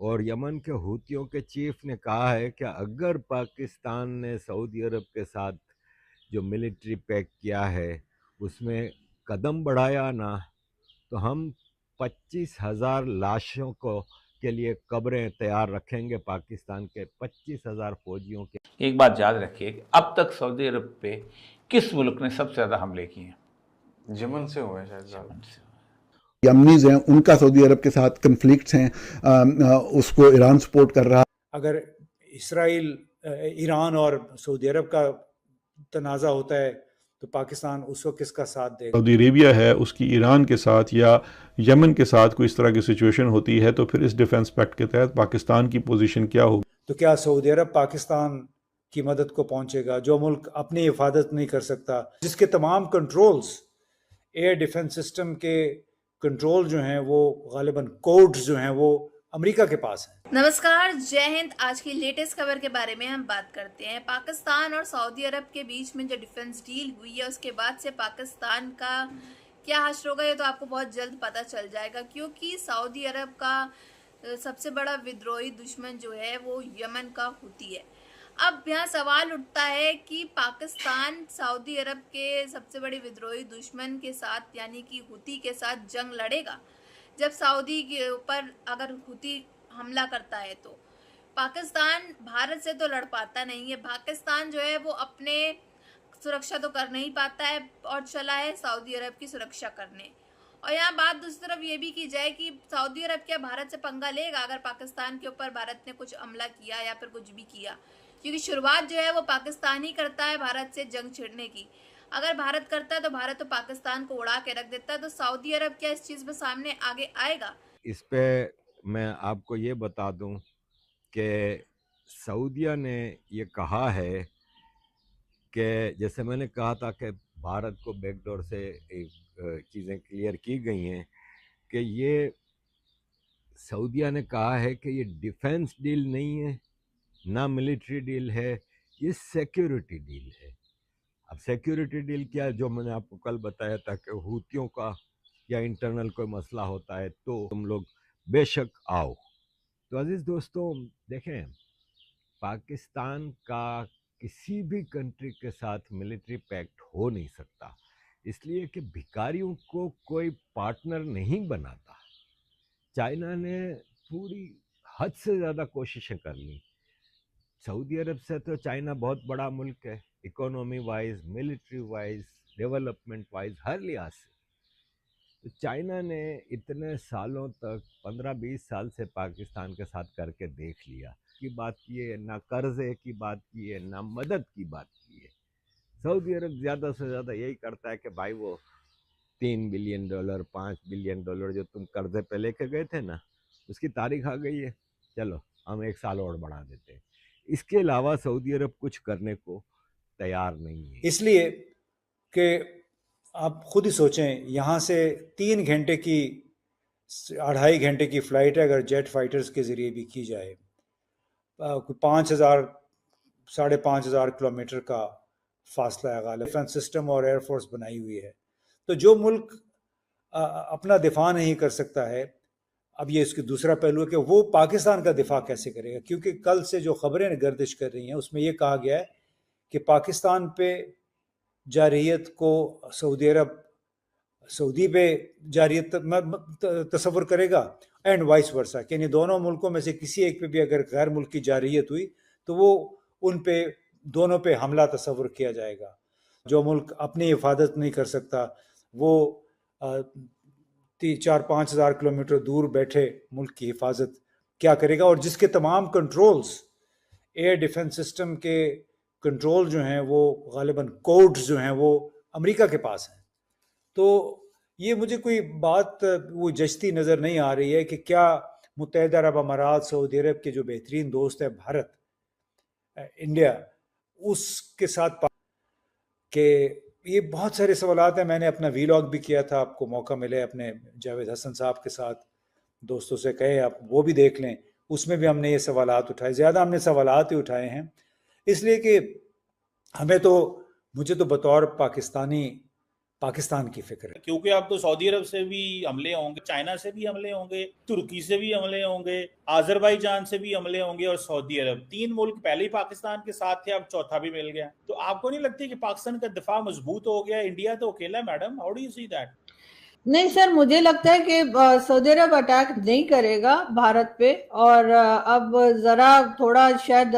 और यमन के हूतियों के चीफ ने कहा है कि अगर पाकिस्तान ने सऊदी अरब के साथ जो मिलिट्री पैक किया है उसमें कदम बढ़ाया ना, तो हम 25,000 लाशों को के लिए कब्रें तैयार रखेंगे, पाकिस्तान के 25,000 फौजियों के। एक बात याद रखिए कि अब तक सऊदी अरब पे किस मुल्क ने सबसे ज़्यादा हमले किए हैं? यमन से हुए शायद ज़्यादा। यमन से। यमनीज हैं, उनका सऊदी अरब के साथ कन्फ्लिक्ट्स हैं, उसको ईरान सपोर्ट कर रहा। अगर इसराइल ईरान और सऊदी अरब का तनाज़ा होता है तो पाकिस्तान उस वक्त किसका साथ देगा? सऊदी अरेबिया है उसकी ईरान के साथ या यमन के साथ कोई इस तरह की सिचुएशन होती है तो फिर इस डिफेंस पैक्ट के तहत पाकिस्तान की पोजीशन क्या होगी? तो क्या सऊदी अरब पाकिस्तान की मदद को पहुंचेगा, जो मुल्क अपनी हिफाजत नहीं कर सकता, जिसके तमाम कंट्रोल्स एयर डिफेंस सिस्टम के कंट्रोल जो हैं वो गालिबन कोड्स जो हैं वो अमेरिका के पास है। नमस्कार, जय हिंद। आज की लेटेस्ट खबर के बारे में हम बात करते हैं। पाकिस्तान और सऊदी अरब के बीच में जो डिफेंस डील हुई है उसके बाद से पाकिस्तान का क्या हश्र होगा ये तो आपको बहुत जल्द पता चल जाएगा, क्योंकि सऊदी अरब का सबसे बड़ा विद्रोही दुश्मन जो है वो यमन का हूती है। अब यहाँ सवाल उठता है कि पाकिस्तान सऊदी अरब के सबसे बड़े विद्रोही दुश्मन के साथ यानी कि हूती के साथ जंग लड़ेगा। जब सऊदी के ऊपर अगर हूती हमला करता है तो पाकिस्तान भारत से तो लड़ पाता नहीं है। पाकिस्तान जो है वो अपने सुरक्षा तो कर नहीं पाता है और चला है सऊदी अरब की सुरक्षा करने। और यहाँ बात दूसरी तरफ ये भी की जाए कि सऊदी अरब क्या भारत से पंगा लेगा अगर पाकिस्तान के ऊपर भारत ने कुछ हमला किया या फिर कुछ भी किया, क्योंकि शुरुआत जो है वो पाकिस्तान ही करता है भारत से जंग छिड़ने की। अगर भारत करता है तो भारत तो पाकिस्तान को उड़ा के रख देता है। तो सऊदी अरब क्या इस चीज़ में सामने आगे आएगा? इस पे मैं आपको ये बता दूं कि सऊदिया ने ये कहा है कि जैसे मैंने कहा था कि भारत को बैकडोर से चीज़ें क्लियर की गई हैं कि ये सऊदिया ने कहा है कि ये डिफेंस डील नहीं है ना मिलिट्री डील है, ये सिक्योरिटी डील है। अब सिक्योरिटी डील क्या है, जो मैंने आपको कल बताया था कि हूतियों का या इंटरनल कोई मसला होता है तो तुम लोग बेशक आओ। तो अजीज़ दोस्तों देखें, पाकिस्तान का किसी भी कंट्री के साथ मिलिट्री पैक्ट हो नहीं सकता, इसलिए कि भिखारियों को कोई पार्टनर नहीं बनाता। चाइना ने पूरी हद से ज़्यादा कोशिशें कर ली। सऊदी अरब से तो चाइना बहुत बड़ा मुल्क है, economy wise, military wise, development wise, हर लिहाज से। तो चाइना ने इतने सालों तक 15-20 साल से पाकिस्तान के साथ करके देख लिया की बात की है, ना कर्जे की बात की है, ना मदद की बात की है। सऊदी अरब ज़्यादा से ज़्यादा यही करता है कि भाई वो $3 बिलियन, $5 बिलियन जो तुम कर्जे पे लेके गए थे ना, उसकी तारीख आ गई है, चलो हम 1 साल और बढ़ा देते हैं। इसके अलावा सऊदी अरब कुछ करने को तैयार नहीं है। इसलिए कि आप खुद ही सोचें, यहाँ से 3 घंटे की 2.5 घंटे की फ़्लाइट है, अगर जेट फाइटर्स के ज़रिए भी की जाए, 5,000 5,500 किलोमीटर का फासला है। गालिब डिफेंस सिस्टम और एयरफोर्स बनाई हुई है। तो जो मुल्क अपना दिफा नहीं कर सकता है, अब ये इसकी दूसरा पहलू है कि वो पाकिस्तान का दिफा कैसे करेगा, क्योंकि कल से जो खबरें गर्दिश कर रही हैं उसमें यह कहा गया है कि पाकिस्तान पे जारहियत को सऊदी पे जारहियत तस्वुर करेगा एंड वाइस वर्सा, यानी दोनों मुल्कों में से किसी एक पे भी अगर गैर मुल्क की जारहियत हुई तो वो उन पे दोनों पे हमला तस्वुर किया जाएगा। जो मुल्क अपनी हिफाजत नहीं कर सकता वो 4-5 हज़ार किलोमीटर दूर बैठे मुल्क की हिफाजत क्या करेगा, और जिसके तमाम कंट्रोल्स एयर डिफेंस सिस्टम के कंट्रोल जो हैं वो गालिबन कोड्स जो हैं वो अमेरिका के पास हैं। तो ये मुझे कोई बात वो जचती नज़र नहीं आ रही है कि क्या मुत्तहिदा अरब अमारात, सऊदी अरब के जो बेहतरीन दोस्त है भारत, इंडिया, उसके साथ के ये बहुत सारे सवालात हैं। मैंने अपना वीलॉग भी किया था, आपको मौका मिले अपने जावेद हसन साहब के साथ दोस्तों से कहे आप वो भी देख लें, उसमें भी हमने ये सवालात उठाए। ज़्यादा हमने सवालात ही उठाए हैं इसलिए कि मुझे तो बतौर पाकिस्तानी पाकिस्तान की फिक्र है। क्योंकि अब तो सऊदी अरब से भी हमले होंगे, चाइना से भी हमले होंगे, तुर्की से भी हमले होंगे, आजरबाईजान से भी हमले होंगे और सऊदी अरब। 3 मुल्क पहले ही पाकिस्तान के साथ थे, अब चौथा भी मिल गया। तो आपको नहीं लगती कि पाकिस्तान का दिफा मजबूत हो गया? इंडिया तो अकेला, madam, how do you see that? नहीं सर, मुझे लगता है कि सऊदी अरब अटैक नहीं करेगा भारत पे, और अब जरा थोड़ा शायद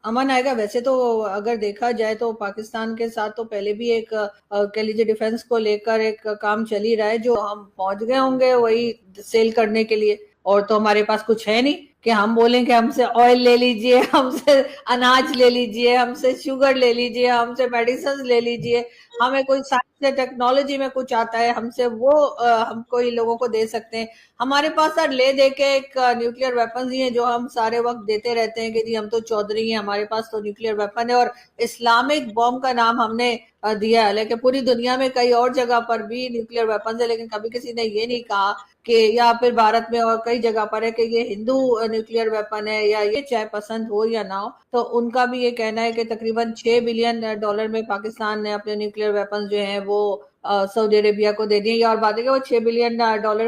अमन आएगा। वैसे तो अगर देखा जाए तो पाकिस्तान के साथ तो पहले भी एक कह लीजिए डिफेंस को लेकर एक काम चल ही रहा है, जो हम पहुंच गए होंगे वही सेल करने के लिए। और तो हमारे पास कुछ है नहीं कि हम बोलें कि हमसे ऑयल ले लीजिए, हमसे अनाज ले लीजिए, हमसे शुगर ले लीजिए, हमसे मेडिसिन ले लीजिए, हमें कोई साइंस या टेक्नोलॉजी में कुछ आता है हमसे वो हम कोई लोगों को दे सकते हैं। हमारे पास सर ले दे के एक न्यूक्लियर वेपन ही है जो हम सारे वक्त देते रहते हैं कि जी हम तो चौधरी हैं, हमारे पास तो न्यूक्लियर वेपन है। और इस्लामिक बॉम्ब का नाम हमने दिया है, लेकिन पूरी दुनिया में कई और जगह पर भी न्यूक्लियर वेपन है, लेकिन कभी किसी ने ये नहीं कहा कि, या फिर भारत में और कई जगह पर है कि ये हिंदू न्यूक्लियर वेपन है या ये चाहे पसंद हो या ना हो। तो उनका भी ये कहना है कि तकरीबन $6 बिलियन में पाकिस्तान ने अपने न्यूक्लियर वेपन जो हैं वो सऊदी अरेबिया को दे दिए। और बात है कि वो $6 बिलियन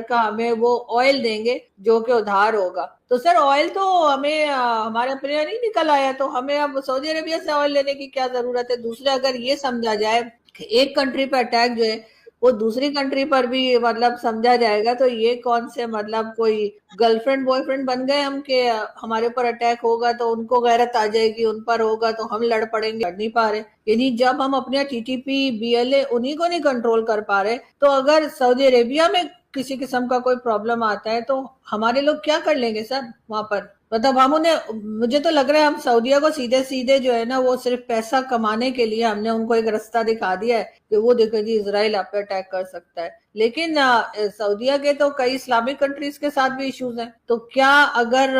का हमें वो ऑयल देंगे जो कि उधार होगा। तो सर ऑयल तो हमें हमारे अपने यहाँ नहीं निकल आया, तो हमें अब सऊदी अरेबिया से ऑयल लेने की क्या जरूरत है? दूसरे अगर ये समझा जाए कि एक कंट्री पर अटैक जो है वो दूसरी कंट्री पर भी मतलब समझा जाएगा, तो ये कौन से मतलब कोई गर्लफ्रेंड बॉयफ्रेंड बन गए हम कि हमारे ऊपर अटैक होगा तो उनको गैरत आ जाएगी, उन पर होगा तो हम लड़ पड़ेंगे। लड़ नहीं पा रहे, यानी जब हम अपने TTP BLA उन्हीं को नहीं कंट्रोल कर पा रहे, तो अगर सऊदी अरेबिया में किसी किस्म का कोई प्रॉब्लम आता है तो हमारे लोग क्या कर लेंगे सर वहां पर? मतलब हम उन्हें, मुझे तो लग रहा है हम सऊदिया को सीधे सीधे जो है ना वो सिर्फ पैसा कमाने के लिए हमने उनको एक रास्ता दिखा दिया है कि वो देखो जी इजराइल आप पे अटैक कर सकता है। लेकिन सऊदिया के तो कई इस्लामिक कंट्रीज के साथ भी इश्यूज हैं। तो क्या अगर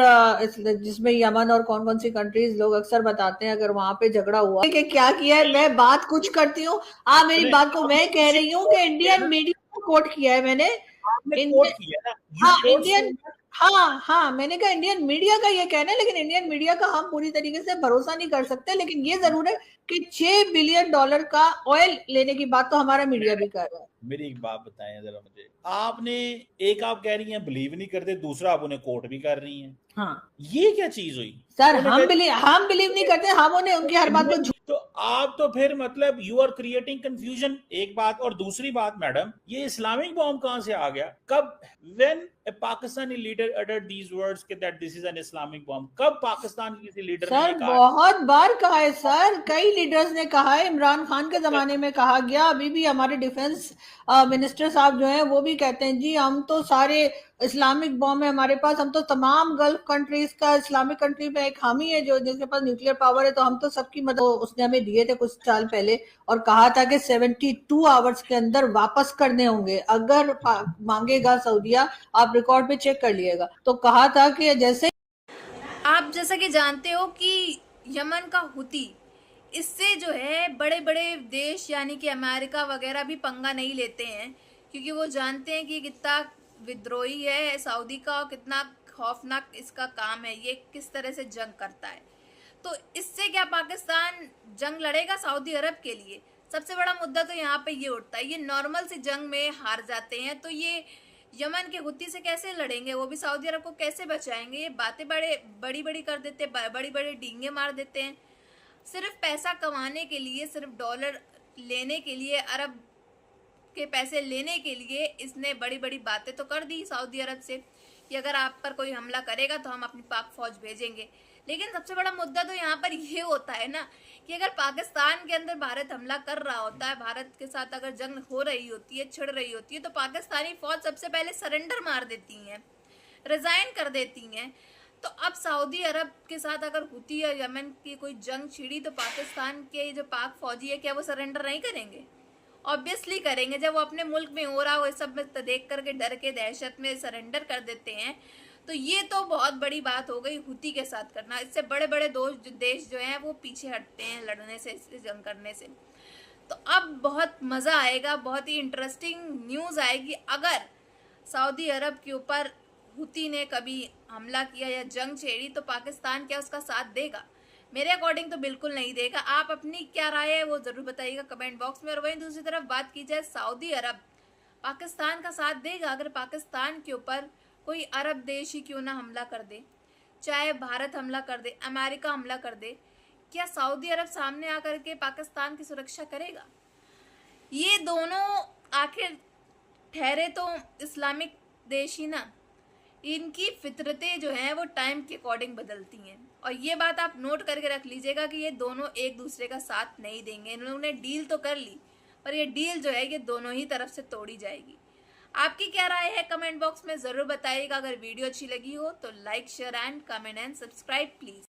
जिसमें यमन और कौन कौन सी कंट्रीज लोग अक्सर बताते हैं अगर वहां पे झगड़ा हुआ कि क्या किया है, मैं बात कुछ करती हूँ, मेरी बात को मैं कह रही हूँ कि इंडियन मीडिया को कोट किया है मैंने। आपने कोट किया ना, हाँ इंडियन, हाँ मैंने कहा इंडियन मीडिया का ये कहना है, लेकिन इंडियन मीडिया का हम पूरी तरीके से भरोसा नहीं कर सकते। लेकिन ये जरूर है कि $6 बिलियन का ऑयल लेने की बात तो हमारा मीडिया भी कर रहा है। मेरी एक बात बताएं जरा मुझे, आपने एक आप कह रही हैं बिलीव नहीं करते, दूसरा आप उन्हें कोट भी कर रही हैं। हाँ ये क्या चीज हुई सर? हम बिलीव नहीं करते, हम उन्हें उनकी हर बात को तो आप तो फिर मतलब यू आर क्रिएटिंग कंफ्यूजन, एक बात। और दूसरी बात मैडम, ये इस्लामिक बॉम्ब कहां से आ गया? कब? When a Pakistani leader uttered these words कि that this is an Islamic bomb? कब पाकिस्तान की किसी लीडर सर ने कहा? बहुत बार कहा है सर, कई लीडर्स ने कहा है, इमरान खान के जमाने में कहा गया, अभी भी हमारे डिफेंस मिनिस्टर साहब जो हैं वो भी कहते हैं जी हम तो सारे इस्लामिक बॉम्ब है हमारे पास, हम तो तमाम गल्फ कंट्रीज का इस्लामिक कंट्री में एक हम ही है जो जिसके पास न्यूक्लियर पावर है, तो हम तो सबकी मदद उसने हमें दिए थे कुछ साल पहले, और कहा था कि 72 आवर्स के अंदर वापस करने होंगे अगर मांगेगा सऊदिया, आप रिकॉर्ड पे चेक कर लिएगा। तो कहा था कि जैसे जैसा कि जानते हो कि यमन का हुती, इससे जो है बड़े बड़े देश यानी कि अमेरिका वगैरह भी पंगा नहीं लेते हैं, क्योंकि वो जानते हैं कि कितना विद्रोही है सऊदी का और कितना खौफनाक इसका काम है, ये किस तरह से जंग करता है। तो इससे क्या पाकिस्तान जंग लड़ेगा सऊदी अरब के लिए? सबसे बड़ा मुद्दा तो यहाँ पे ये उठता है, ये नॉर्मल सी जंग में हार जाते हैं तो ये यमन के हुती से कैसे लड़ेंगे? वो भी सऊदी अरब को कैसे बचाएंगे? ये बातें बड़ी बड़ी कर देते हैं, बड़ी बड़ी डींगे मार देते हैं, सिर्फ पैसा कमाने के लिए, सिर्फ डॉलर लेने के लिए, अरब के पैसे लेने के लिए इसने बड़ी बड़ी बातें तो कर दी सऊदी अरब से कि अगर आप पर कोई हमला करेगा तो हम अपनी पाक फौज भेजेंगे। लेकिन सबसे बड़ा मुद्दा तो यहाँ पर ये होता है ना कि अगर पाकिस्तान के अंदर भारत हमला कर रहा होता है, भारत के साथ अगर जंग हो रही होती है, छिड़ रही होती है, तो पाकिस्तानी फौज सबसे पहले सरेंडर मार देती हैं, रिजाइन कर देती हैं। तो अब सऊदी अरब के साथ अगर हुती या यमन की कोई जंग छिड़ी तो पाकिस्तान के जो पाक फौजी है क्या वो सरेंडर नहीं करेंगे? ऑब्वियसली करेंगे। जब वो अपने मुल्क में हो रहा हो सब में देख करके डर के दहशत में सरेंडर कर देते हैं, तो ये तो बहुत बड़ी बात हो गई हुती के साथ करना। इससे बड़े बड़े देश जो हैं वो पीछे हटते हैं लड़ने से, जंग करने से। तो अब बहुत मज़ा आएगा, बहुत ही इंटरेस्टिंग न्यूज़ आएगी अगर सऊदी अरब के ऊपर हुती ने कभी हमला किया या जंग छेड़ी तो पाकिस्तान क्या उसका साथ देगा? मेरे अकॉर्डिंग तो बिल्कुल नहीं देगा। आप अपनी क्या राय है वो जरूर बताइएगा कमेंट बॉक्स में। और वहीं दूसरी तरफ बात की जाए, सऊदी अरब पाकिस्तान का साथ देगा? अगर पाकिस्तान के ऊपर कोई अरब देश ही क्यों ना हमला कर दे, चाहे भारत हमला कर दे, अमेरिका हमला कर दे, क्या सऊदी अरब सामने आकर के पाकिस्तान की सुरक्षा करेगा? ये दोनों आखिर ठहरे तो इस्लामिक देश ही ना, इनकी फितरतें जो हैं वो टाइम के अकॉर्डिंग बदलती हैं। और ये बात आप नोट करके रख लीजिएगा कि ये दोनों एक दूसरे का साथ नहीं देंगे। इन्होंने डील तो कर ली, पर ये डील जो है ये दोनों ही तरफ से तोड़ी जाएगी। आपकी क्या राय है कमेंट बॉक्स में ज़रूर बताइएगा। अगर वीडियो अच्छी लगी हो तो like, share and comment and subscribe please.